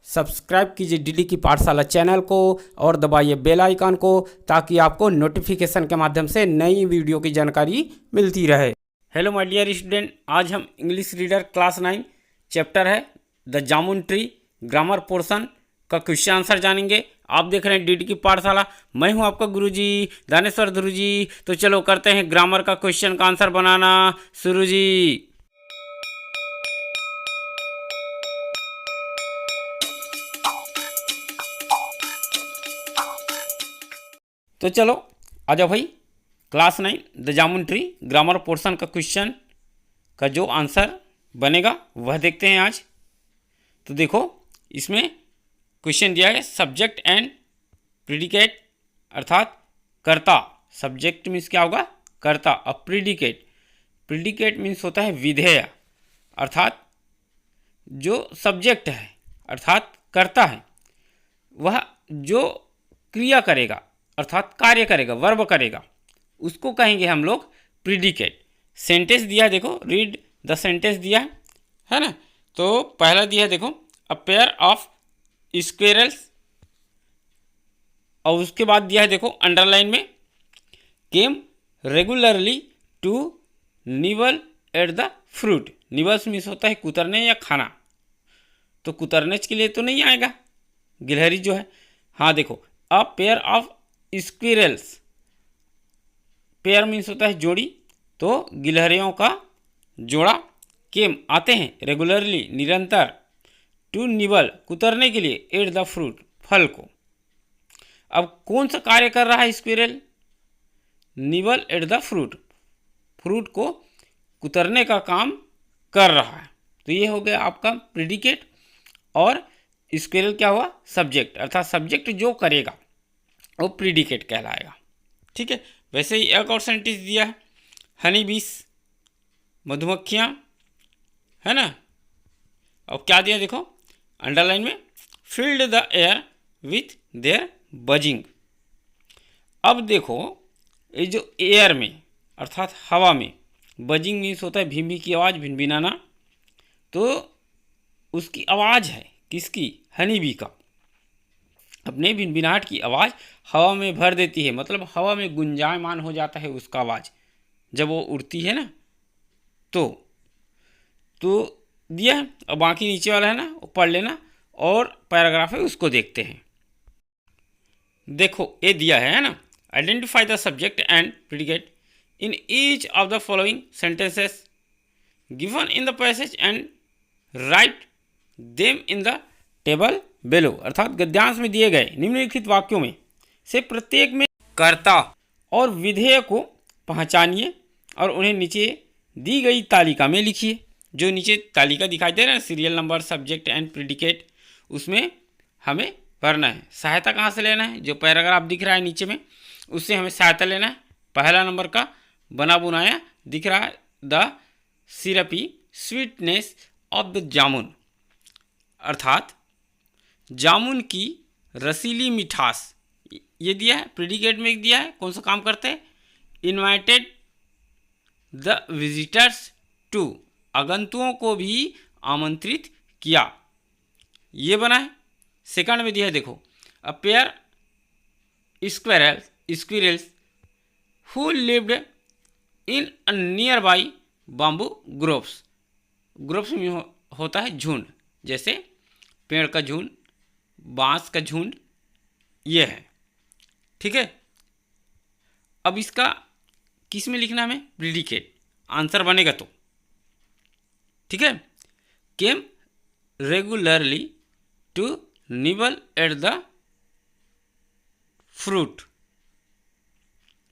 Subscribe कीजिए DD की पाठशाला चैनल को और दबाइए बेल आइकन को, ताकि आपको नोटिफिकेशन के माध्यम से नई वीडियो की जानकारी मिलती रहे। हेलो माय डियर स्टूडेंट, आज हम इंग्लिश रीडर क्लास 9 चैप्टर है the jamun tree grammar portion का क्वेश्चन आंसर जानेंगे। आप देख रहे हैं डीडी की पाठशाला, मैं हूं आपका गुरुजी दानेश्वर ध्रुव जी। तो चलो करते हैं ग्रामर का क्वेश्चन का आंसर बनाना शुरू जी। तो चलो आ जाओ भाई, class 9 the jamun tree grammar portion का क्वेश्चन का जो आंसर बनेगा वह देखते हैं आज। तो देखो, इसमें क्वेश्चन दिया है सब्जेक्ट एंड प्रीडिकेट, अर्थात कर्ता। सब्जेक्ट मीन्स क्या होगा? कर्ता। अब प्रीडिकेट मीन्स होता है विधेय, अर्थात जो सब्जेक्ट है अर्थात कर्ता है, वह जो क्रिया करेगा अर्थात कार्य करेगा, वर्ब करेगा, उसको कहेंगे हम लोग प्रीडिकेट। सेंटेंस दिया है, देखो रीड द सेंटेंस दिया है ना। तो पहला दिया है देखो, अ पेयर ऑफ स्क्वेरल्स, और उसके बाद दिया है देखो अंडरलाइन में, came regularly to nibble at the fruit. Nibbles means होता है कुतरने या खाना, तो कुतरने के लिए तो नहीं आएगा, गिलहरी जो है। हाँ देखो, a pair of squirrels, pair means होता है जोड़ी, तो गिलहरियों का जोड़ा केम आते हैं रेगुलरली निरंतर, टू निबल कुतरने के लिए, एट द फ्रूट फल को। अब कौन सा कार्य कर रहा है squirrel? Nibble at the fruit, fruit को कुतरने का काम कर रहा है। तो ये हो गया आपका प्रीडिकेट, और स्क्विरल क्या हुआ? सब्जेक्ट, अर्थात सब्जेक्ट जो करेगा वो प्रीडिकेट कहलाएगा। ठीक है, वैसे ही एक और सेंटेंस दिया है, हनी बीस, मधुमक्खियाँ, है ना। अब क्या दिया देखो अंडरलाइन में, filled the air with their buzzing. अब देखो, ये जो एयर में अर्थात हवा में, बजिंग मीन्स होता है भीम की आवाज़, भिनभिनाना, तो उसकी आवाज़ है किसकी? हनी बी का। अपने भिनभिनाहट की आवाज़ हवा में भर देती है, मतलब हवा में गुंजायमान हो जाता है उसका आवाज़ जब वो उड़ती है ना। तो दिया है, और बाकी नीचे वाला है ना वो पढ़ लेना, और पैराग्राफ है उसको देखते हैं। देखो ये दिया है ना, identify the subject and predicate in each of the following sentences given in the passage and write them in the table below, अर्थात गद्यांश में दिए गए निम्नलिखित वाक्यों में से प्रत्येक में कर्ता और विधेय को पहचानिए और उन्हें नीचे दी गई तालिका में लिखिए। जो नीचे तालिका दिखाई दे रहा है, serial number, subject and predicate, उसमें हमें भरना है। सहायता कहाँ से लेना है? जो पैराग्राफ दिख रहा है नीचे में, उससे हमें सहायता लेना है। पहला नंबर का बना बुनाया दिख रहा है, द सिरपी स्वीटनेस ऑफ द जामुन, अर्थात जामुन की रसीली मिठास, ये दिया है। प्रीडिकेट में दिया है कौन सा काम करते हैं? इन्वाइटेड द विजिटर्स टू, आगंतुओं को भी आमंत्रित किया, ये बना है। सेकंड में दिया है देखो, a pair squirrels who lived in a near by bamboo groves. Groves में होता है झुंड, जैसे पेड़ का झुंड, बांस का झुंड, ये है। ठीक है, अब इसका किस में लिखना हमें? प्रीडिकेट, आंसर बनेगा तो। ठीक है, came regularly to nibble at the fruit.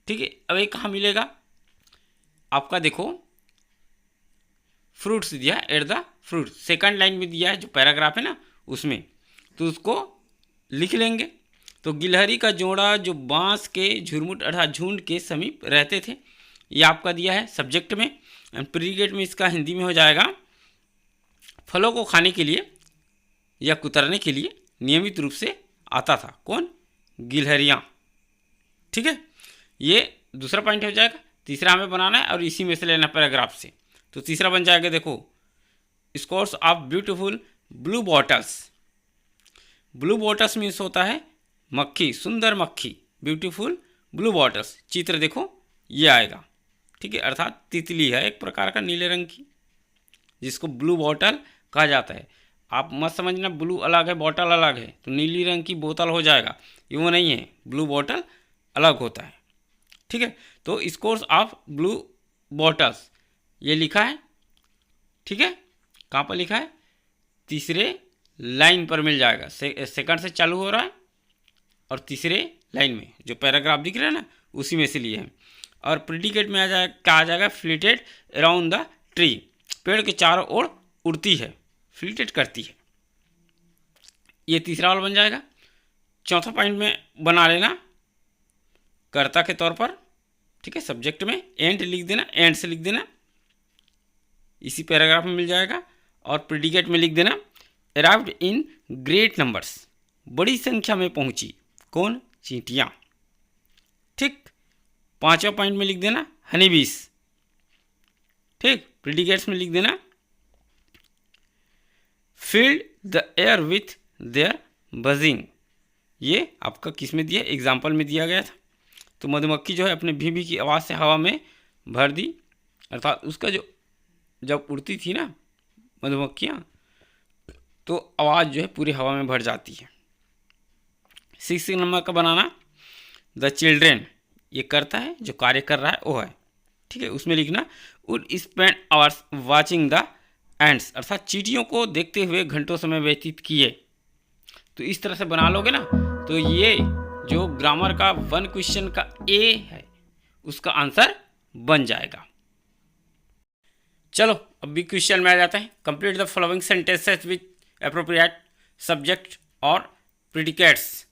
ठीक है, अब ये कहाँ मिलेगा आपका? देखो फ्रूट्स दिया eight the fruit, second line में दिया है जो पैराग्राफ है ना उसमें, तो उसको लिख लेंगे। तो गिलहरी का जोड़ा जो बांस के झुरमुट अर्थात झुंड के समीप रहते थे, ये आपका दिया है सब्जेक्ट में। एंड प्रीडिकेट में इसका हिंदी में हो जाएगा, फलों को खाने के लिए या कुतरने के लिए नियमित रूप से आता था। कौन? गिलहरियाँ। ठीक है, ये दूसरा पॉइंट हो जाएगा। तीसरा हमें बनाना है और इसी में से लेना पैराग्राफ से। तो तीसरा बन जाएगा देखो, scores of beautiful blue bottles, blue bottles means होता है मक्खी, सुंदर मक्खी, ब्यूटीफुल ब्लू बॉटल्स। चित्र देखो ये आएगा, ठीक है, अर्थात तितली है एक प्रकार का नीले रंग की, जिसको ब्लू बॉटल कहा जाता है। आप मत समझना ब्लू अलग है बॉटल अलग है तो नीली रंग की बोतल हो जाएगा, ये वो नहीं है, ब्लू बॉटल अलग होता है, ठीक है। तो स्कोर्स ऑफ ब्लू बॉटल्स ये लिखा है, ठीक है, कहाँ पर लिखा है, तीसरे लाइन पर मिल जाएगा, सेकंड से चालू हो रहा है और तीसरे लाइन में जो पैराग्राफ दिख रहा है ना उसी में से लिए हैं। और प्रिडिकेट में आ जाएगा, क्या आ जाएगा, फ्लिटेड अराउंड द ट्री, पेड़ के चारों ओर उड़ती है, फ्लिटेट करती है, ये तीसरा वाला बन जाएगा। चौथा पॉइंट में बना लेना कर्ता के तौर पर, ठीक है, सब्जेक्ट में एंड लिख देना, एंड से लिख देना, इसी पैराग्राफ में मिल जाएगा। और प्रिडिकेट में लिख देना अराइव्ड इन ग्रेट नंबर्स, बड़ी संख्या में पहुंची, कौन, चींटियां, ठीक। पांचवा पॉइंट में लिख देना हनी बीस, ठीक। प्रिडिकेट्स में लिख देना filled the air with their buzzing, ये आपका किस में दिया, एग्जाम्पल में दिया गया था। तो मधुमक्खी जो है अपने भी की आवाज़ से हवा में भर दी, अर्थात उसका जो जब उड़ती थी ना मधुमक्खियाँ तो आवाज़ जो है पूरी हवा में भर जाती है। 6 नंबर का बनाना द चिल्ड्रेन, ये करता है जो कार्य कर रहा है वो है, ठीक है, उसमें लिखना would spend hours watching the ends, अर्थात चींटियों को देखते हुए घंटों समय व्यतीत किए। तो इस तरह से बना लोगे ना तो ये जो ग्रामर का 1 क्वेश्चन का ए है उसका आंसर बन जाएगा। चलो अब भी क्वेश्चन में आ जाते हैं। Complete the following sentences with appropriate subject और प्रिडिकेट्स,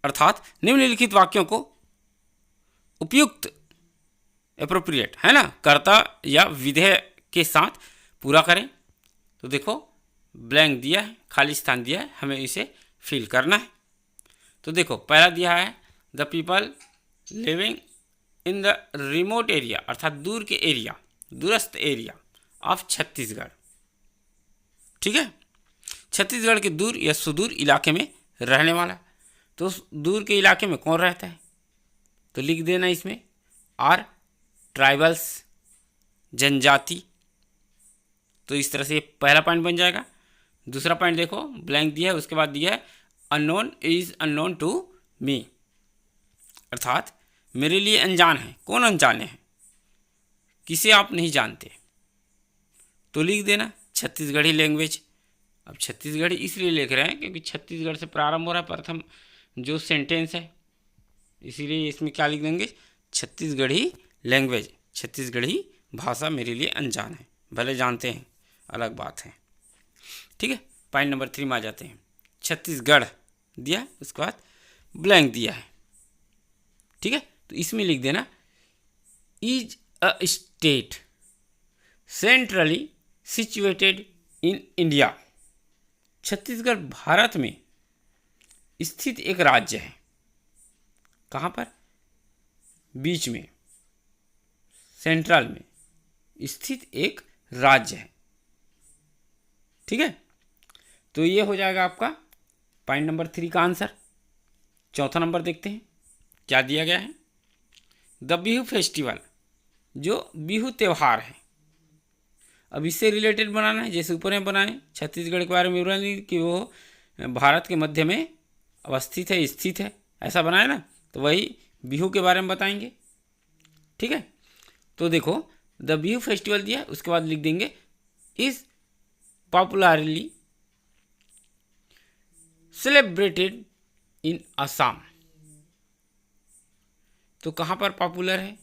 अर्थात निम्नलिखित वाक्यों को उपयुक्त, एप्रोप्रिएट है ना, कर्ता या विधेय के साथ पूरा करें। तो देखो ब्लैंक दिया है, खाली स्थान दिया है, हमें इसे फिल करना है। तो देखो पहला दिया है the people living in the remote area, अर्थात दूर के एरिया, दूरस्थ एरिया ऑफ छत्तीसगढ़, ठीक है, छत्तीसगढ़ के दूर या सुदूर इलाके में रहने वाला। तो उस दूर के इलाके में कौन रहता है, तो लिख देना इसमें आर ट्राइबल्स, जनजाति। तो इस तरह से ये पहला पॉइंट बन जाएगा। दूसरा पॉइंट देखो ब्लैंक दिया है, उसके बाद दिया है unknown is unknown to me, अर्थात मेरे लिए अनजान है, कौन अनजाने हैं, किसे आप नहीं जानते। तो लिख देना छत्तीसगढ़ी लैंग्वेज। अब छत्तीसगढ़ी इसलिए लिख रहे हैं क्योंकि छत्तीसगढ़ से प्रारंभ हो रहा है प्रथम जो सेंटेंस है, इसीलिए इसमें क्या लिख देंगे, छत्तीसगढ़ी लैंग्वेज, छत्तीसगढ़ी भाषा मेरे लिए अनजान है, भले जानते हैं अलग बात है, ठीक है। पॉइंट नंबर 3 में आ जाते हैं। छत्तीसगढ़ दिया, उसके बाद ब्लैंक दिया है, ठीक है। तो इसमें लिख देना is a state centrally situated in India, Chhattisgarh Bharat में स्थित एक राज्य है। कहाँ पर, बीच में, सेंट्रल में स्थित एक राज्य है, ठीक है। तो ये हो जाएगा आपका पॉइंट नंबर 3 का आंसर। चौथा नंबर देखते हैं क्या दिया गया है, द बिहू फेस्टिवल, जो बिहू त्यौहार है। अब इससे रिलेटेड बनाना है, जैसे ऊपर में बनाए छत्तीसगढ़ के बारे में विवरण कि वो भारत के मध्य में अवस्थित है, स्थित है, ऐसा बनाए ना, तो वही बिहू के बारे में बताएंगे, ठीक है। तो देखो द बिहू फेस्टिवल दिया, उसके बाद लिख देंगे is popularly celebrated in Assam. तो कहाँ पर पॉपुलर है,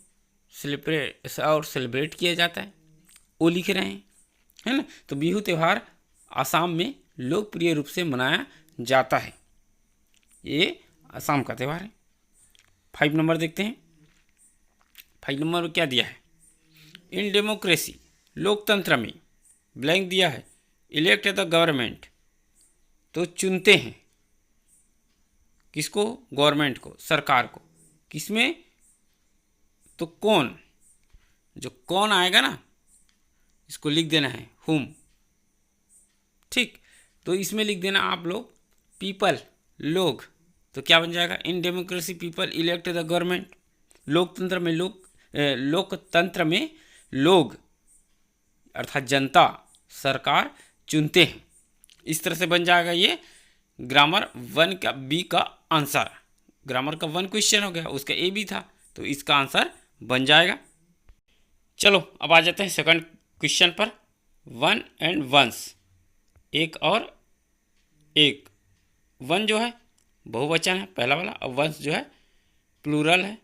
सेलिब्रेट किया जाता है, वो लिख रहे हैं, है ना। तो बिहू त्यौहार असम में लोकप्रिय रूप से मनाया जाता है, ये असम का त्यौहार है। 5 नंबर देखते हैं। 5 नंबर में क्या दिया है, इन डेमोक्रेसी, लोकतंत्र में, ब्लैंक दिया है इलेक्ट द गवर्नमेंट, तो चुनते हैं किसको, गवर्नमेंट को, सरकार को, किसमें, तो कौन, जो कौन आएगा ना इसको लिख देना है हुम, ठीक। तो इसमें लिख देना आप लोग पीपल लोग, तो क्या बन जाएगा? In democracy people elect the government. लोकतंत्र में लोग अर्थात जनता सरकार चुनते हैं। इस तरह से बन जाएगा ये ग्रामर 1 का बी का आंसर। ग्रामर का 1 क्वेश्चन हो गया, उसका ए बी था, तो इसका आंसर बन जाएगा। चलो अब आ जाते हैं सेकंड क्वेश्चन पर। 1 and 1s, एक और एक। 1 जो है बहुवचन है पहला वाला, और 1s जो है प्लूरल है,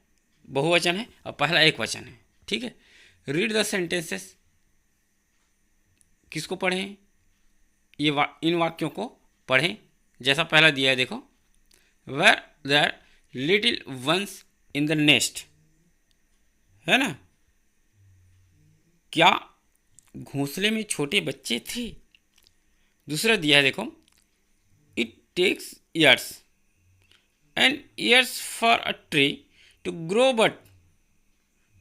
बहुवचन है, और पहला एक वचन है। ठीक है, रीड द सेंटेंसेस। किसको पढ़ें? इन वाक्यों को पढ़ें। जैसा पहला दिया है देखो, where there little ones in the nest, है ना? क्या घोंसले में छोटे बच्चे थे? दूसरा दिया है देखो, it takes years and years for a tree to grow, but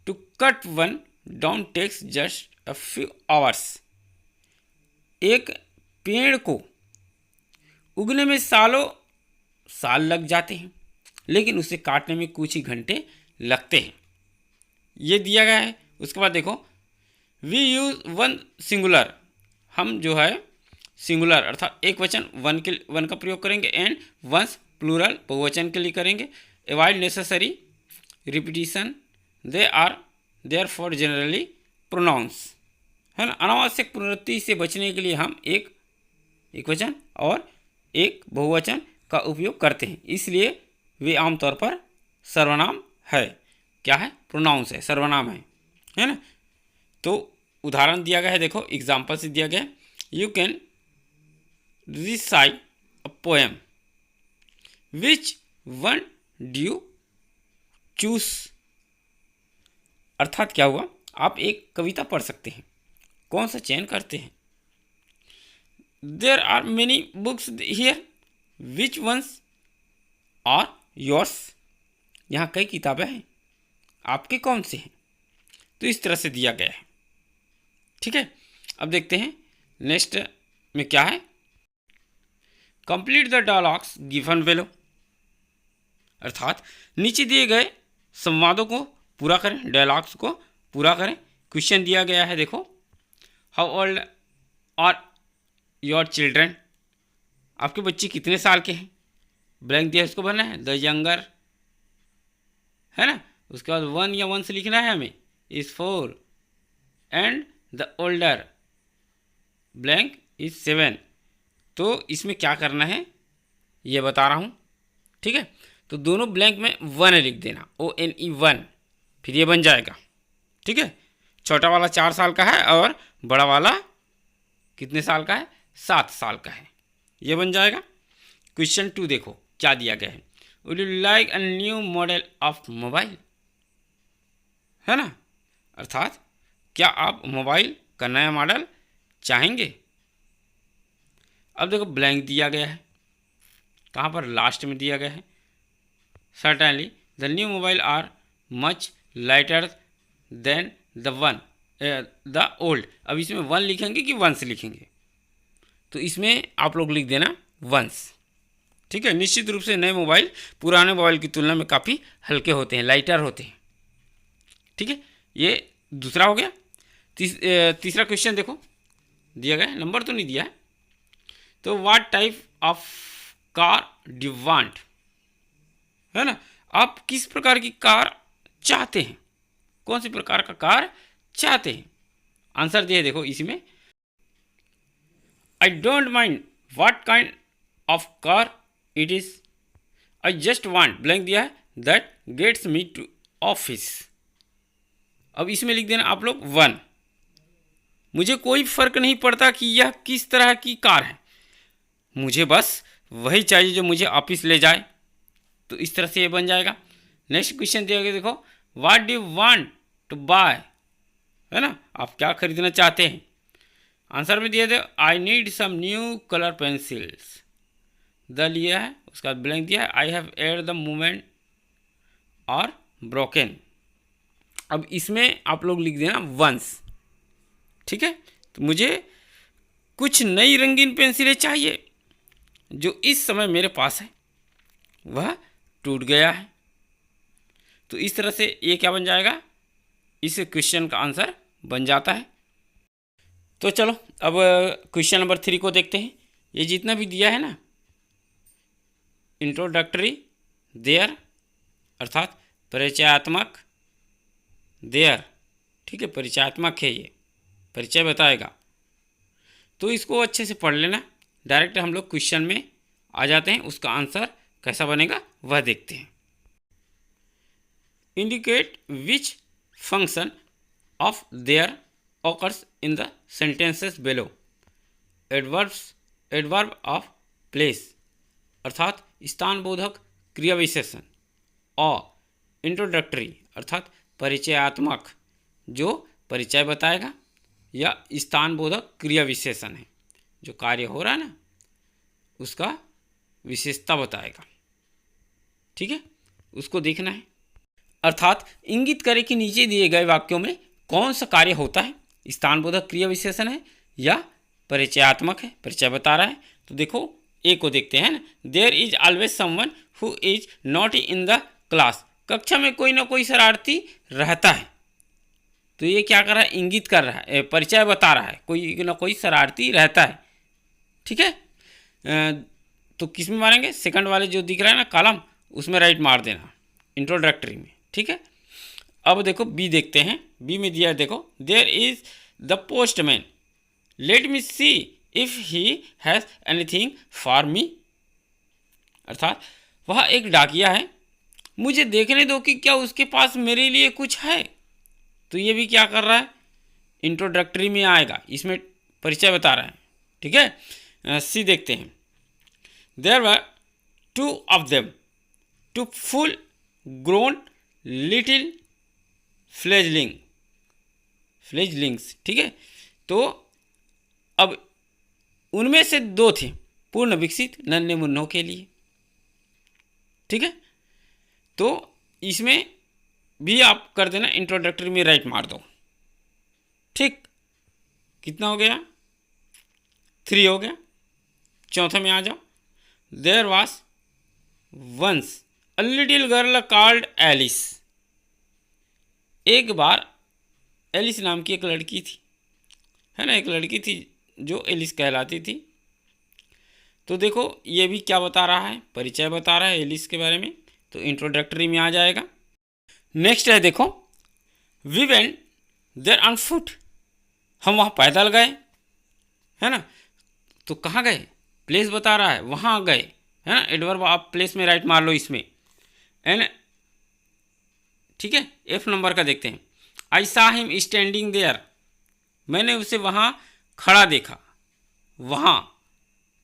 to cut one down takes just a few hours. एक पेड़ को उगने में सालों साल लग जाते हैं, लेकिन उसे काटने में कुछ ही घंटे लगते हैं। ये दिया गया है। उसके बाद देखो, वी यूज वन सिंगुलर, हम जो है सिंगुलर अर्थात एक वचन वन का प्रयोग करेंगे, एंड वंस प्लूरल बहुवचन के लिए करेंगे। Avoid necessary repetition, they are therefore generally pronouns, है ना? अनावश्यक पुनरुक्ति से बचने के लिए हम एक वचन और एक बहुवचन का उपयोग करते हैं, इसलिए वे आमतौर पर सर्वनाम है। क्या है? प्रोनाउंस है, सर्वनाम है ना? तो उदाहरण दिया गया है, देखो एग्जाम्पल से दिया गया है। You can recite a poem, which one do you choose? अर्थात क्या हुआ? आप एक कविता पढ़ सकते हैं, कौन सा चयन करते हैं? There are many books here, which ones are yours? यहाँ कई किताबें हैं, आपके कौन से हैं? तो इस तरह से दिया गया है। ठीक है, अब देखते हैं नेक्स्ट में क्या है। कंप्लीट द डायलॉग्स गिवन बेलो, अर्थात नीचे दिए गए संवादों को पूरा करें, डायलॉग्स को पूरा करें। क्वेश्चन दिया गया है देखो, how old are your children? आपके बच्चे कितने साल के हैं? ब्लैंक दिया, इसको भरना है। द यंगर, है ना? उसके बाद 1 या 1 से लिखना है हमें, is 4 and the older blank is 7। तो इसमें क्या करना है ये बता रहा हूँ। ठीक है, तो दोनों ब्लैंक में 1 लिख देना, ONE 1, फिर ये बन जाएगा। ठीक है, छोटा वाला 4 साल का है और बड़ा वाला कितने साल का है? 7 साल का है, ये बन जाएगा। क्वेश्चन 2 देखो क्या दिया गया है। Would you like a new model of mobile, है ना? अर्थात क्या आप मोबाइल का नया मॉडल चाहेंगे? अब देखो ब्लैंक दिया गया है, कहाँ पर? लास्ट में दिया गया है। Certainly the new mobile are much lighter than the old. अब इसमें 1 लिखेंगे कि 1 से लिखेंगे? तो इसमें आप लोग लिख देना 1s। ठीक है, निश्चित रूप से नए मोबाइल पुराने मोबाइल की तुलना में काफ़ी हल्के होते हैं, लाइटर होते हैं। ठीक है, ये दूसरा हो गया। तीसरा क्वेश्चन देखो दिया गया है, नंबर तो नहीं दिया है। तो what type of car do you want, है ना? आप किस प्रकार की कार चाहते हैं? कौन सी प्रकार का कार चाहते हैं? आंसर दिया देखो इसी में, I don't mind what kind of car it is, I just want blank दिया है, that gets me to office. अब इसमें लिख देना आप लोग 1। मुझे कोई फर्क नहीं पड़ता कि यह किस तरह की कार है, मुझे बस वही चाहिए जो मुझे ऑफिस ले जाए। तो इस तरह से ये बन जाएगा। नेक्स्ट क्वेश्चन दिया गया देखो, what do you want to buy, है ना? आप क्या खरीदना चाहते हैं? आंसर में दिया था, I need some new colour pencils. The लिया है, उसका बाद ब्लैंक दिया है, I have add the movement और ब्रोकन। अब इसमें आप लोग लिख देना 1s। ठीक है, तो मुझे कुछ नई रंगीन पेंसिलें चाहिए, जो इस समय मेरे पास है वह टूट गया है। तो इस तरह से ये क्या बन जाएगा, इस क्वेश्चन का आंसर बन जाता है। तो चलो अब क्वेश्चन नंबर 3 को देखते हैं। ये जितना भी दिया है ना, इंट्रोडक्टरी देयर अर्थात परिचयात्मक, देयर ठीक है, परिचयात्मक है, ये परिचय बताएगा। तो इसको अच्छे से पढ़ लेना। डायरेक्ट हम लोग क्वेश्चन में आ जाते हैं, उसका आंसर कैसा बनेगा वह देखते हैं। Indicate which function of there occurs in the sentences below. Adverb of place अर्थात स्थानबोधक क्रिया विशेषण, और इंट्रोडक्टरी अर्थात परिचयात्मक जो परिचय बताएगा, या स्थानबोधक क्रिया विशेषण है जो कार्य हो रहा है ना उसका विशेषता बताएगा। ठीक है, उसको देखना है। अर्थात इंगित करे कि नीचे दिए गए वाक्यों में कौन सा कार्य होता है, स्थानबोधक क्रिया विशेषण है या परिचयात्मक है, परिचय बता रहा है। तो देखो ए को देखते हैं ना, there is always someone who is not in the class. कक्षा में कोई ना कोई शरारती रहता है। तो ये क्या कर रहा है, इंगित कर रहा है, परिचय बता रहा है, कोई ना कोई शरारती रहता है। ठीक है, तो किस में मारेंगे, सेकंड वाले जो दिख रहा है ना कॉलम, उसमें राइट मार देना, इंट्रोडक्टरी में। ठीक है, अब देखो बी देखते हैं। बी में दिया है, देखो there is the postman, let me see if he has anything for me. अर्थात वह एक डाकिया है, मुझे देखने दो कि क्या उसके पास मेरे लिए कुछ है। तो ये भी क्या कर रहा है, इंट्रोडक्टरी में आएगा, इसमें परिचय बता रहा है। ठीक है, सी देखते हैं। There were two of them, two full grown little fledglings. ठीक है, तो अब उनमें से 2 थे पूर्ण विकसित नन्हे मुन्नों के लिए। ठीक है, तो इसमें भी आप कर देना, इंट्रोडक्टरी में राइट मार दो। ठीक, कितना हो गया, 3 हो गया। चौथे में आ जाओ। There was once a little girl called Alice. एक बार एलिस नाम की एक लड़की थी, है ना, एक लड़की थी जो एलिस कहलाती थी। तो देखो ये भी क्या बता रहा है, परिचय बता रहा है एलिस के बारे में, तो इंट्रोडक्टरी में आ जाएगा। नेक्स्ट है देखो, we went there on foot, हम वहाँ पैदल गए, है ना। तो कहाँ गए, प्लेस बता रहा है, वहाँ गए, है ना। एडवर्ब आप प्लेस में राइट मार लो इसमें। एंड ठीक है, एफ नंबर का देखते हैं। आई सा हिम स्टैंडिंग देयर, मैंने उसे वहाँ खड़ा देखा, वहाँ।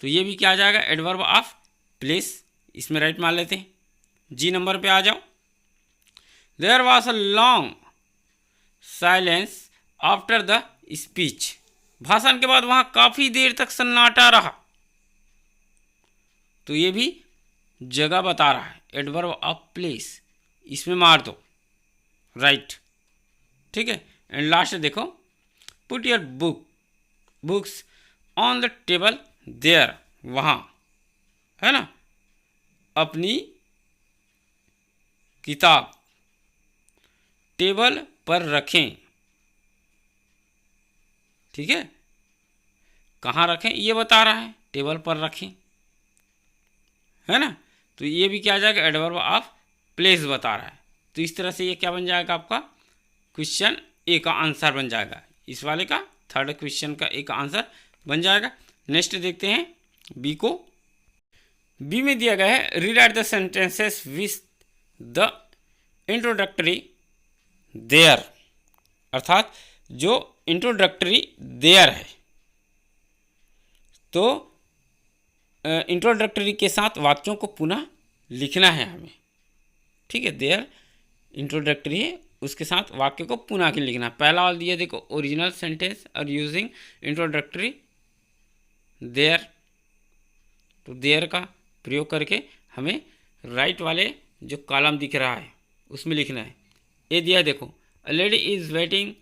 तो ये भी क्या आ जाएगा, एडवर्ब ऑफ प्लेस, इसमें राइट मार लेते हैं। जी नंबर पे आ जाओ। There was a long silence after the speech, भाषण के बाद वहाँ काफ़ी देर तक सन्नाटा रहा। तो ये भी जगह बता रहा है, एडवर्ब ऑफ प्लेस, इसमें मार दो राइट। ठीक है, एंड लास्ट देखो, put your books on the table there, वहाँ, है ना, अपनी किताब टेबल पर रखें। ठीक है, कहाँ रखें ये बता रहा है, टेबल पर रखें, है ना। तो ये भी क्या आ जाएगा, एडवर्ब ऑफ प्लेस बता रहा है। तो इस तरह से ये क्या बन जाएगा, आपका क्वेश्चन ए का आंसर बन जाएगा। इस वाले का थर्ड क्वेश्चन का ए का आंसर बन जाएगा। नेक्स्ट देखते हैं बी को। बी में दिया गया है, rewrite the sentences with the introductory there, अर्थात जो इंट्रोडक्टरी देयर है, तो इंट्रोडक्टरी के साथ वाक्यों को पुनः लिखना है हमें। ठीक है, देयर इंट्रोडक्टरी है, उसके साथ वाक्य को पुनः के लिखना। पहला वाला दिया देखो, ओरिजिनल सेंटेंस और यूजिंग इंट्रोडक्टरी देयर, तो देयर का प्रयोग करके हमें राइट वाले जो कॉलम दिख रहा है उसमें लिखना है। ये दिया है देखो, a lady is waiting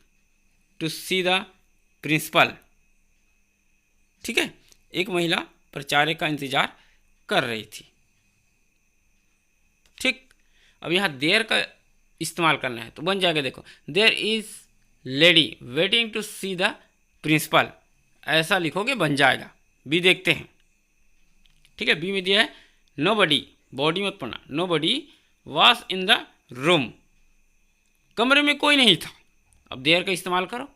to see the principal. ठीक है, एक महिला प्राचार्य का इंतजार कर रही थी। ठीक, अब यहाँ देयर का इस्तेमाल करना है तो बन जाएगा, देखो there is lady waiting to see the principal, ऐसा लिखोगे बन जाएगा। बी देखते हैं। ठीक है, बी में दिया है नोबडी, बॉडी मत पढ़ना, nobody was in the room, कमरे में कोई नहीं था। अब देयर का इस्तेमाल करो,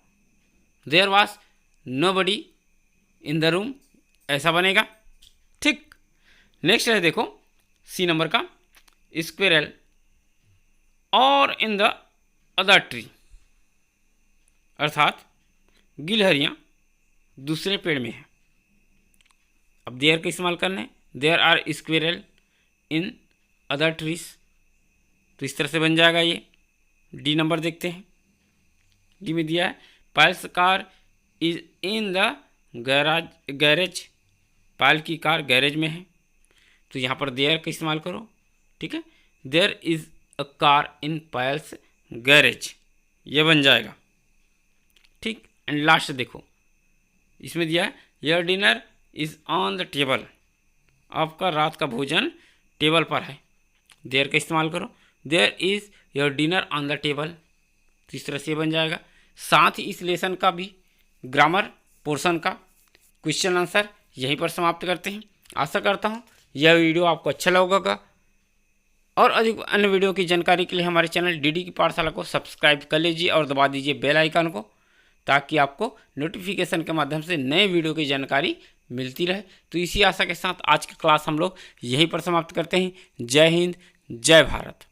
there was nobody in the room, ऐसा बनेगा। ठीक, नेक्स्ट है देखो सी नंबर का, स्क्विरल और इन द अदर ट्री, अर्थात गिलहरियाँ दूसरे पेड़ में है। अब देयर का इस्तेमाल करना है, there are squirrel in other trees, तो इस तरह से बन जाएगा ये। डी नंबर देखते हैं, डी में दिया है Payal's car is in the garage, Payal की कार गैरेज में है, तो यहाँ पर देयर का इस्तेमाल करो। ठीक है, there is a car in Pyle's garage, ये बन जाएगा। ठीक, एंड लास्ट देखो इसमें दिया है your dinner is on the table, आपका रात का भोजन टेबल पर है। देयर का इस्तेमाल करो, there is your dinner on the table, तो इस तरह से बन जाएगा। साथ ही इस लेसन का भी ग्रामर पोर्शन का क्वेश्चन आंसर यहीं पर समाप्त करते हैं। आशा करता हूँ यह वीडियो आपको अच्छा लगेगा और अधिक अन्य वीडियो की जानकारी के लिए हमारे चैनल डीडी की पाठशाला को सब्सक्राइब कर लीजिए और दबा दीजिए बेल आइकन को, ताकि आपको नोटिफिकेशन के माध्यम से नए वीडियो की जानकारी मिलती रहे। तो इसी आशा के साथ आज की क्लास हम लोग यहीं पर समाप्त करते हैं। जय हिंद, जय भारत।